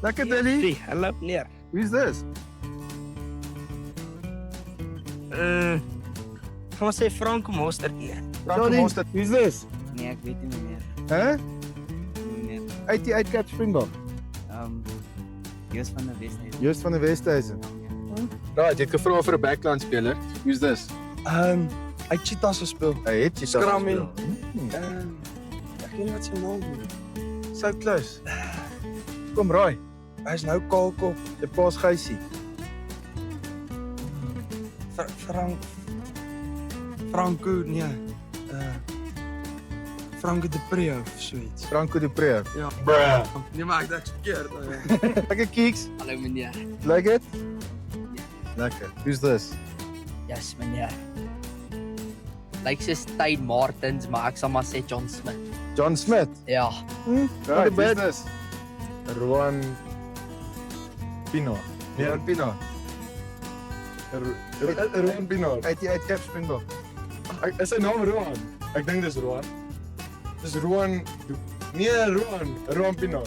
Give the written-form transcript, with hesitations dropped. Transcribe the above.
Lekker Dilly. Hallo meneer. Who's this? Gaan we sê Frank Mostert meneer. Frank Mostert. Who's this? Nee, ek weet nie meneer. Huh? Meneer. 88 Cap Springbok. Joost van der Westhuizen. Joost van der Westhuizen. Right, jy het gevra vir 'n backline speler. Who's this? Hy het Cheetahs gespeel. Hy het jy Scrammy. Hmm. Ek weet nie wat sy naam is. So close. Kom raai. Hy's nou Kaalkop. Jy paas Geysie. Franco, nee. Franco de Pre of zoiets. Franco de Pre. Ja. Bruh. Nee, maar ek dink verkeerd. Lekker Keeks. Hallo meneer. Like it? Lekker. Who's this? Yes meneer. Lyk soos Tyn Martins, maar ek sal maar sê John Smith. John Smith. Ja. Right, who's this? Roan Pino. Roan Pino. Roan Pino. Hy het Cap Springbok. Is sy naam Roan? Ek dink dis Roan. Dis Roan. Nee, Roan Pino.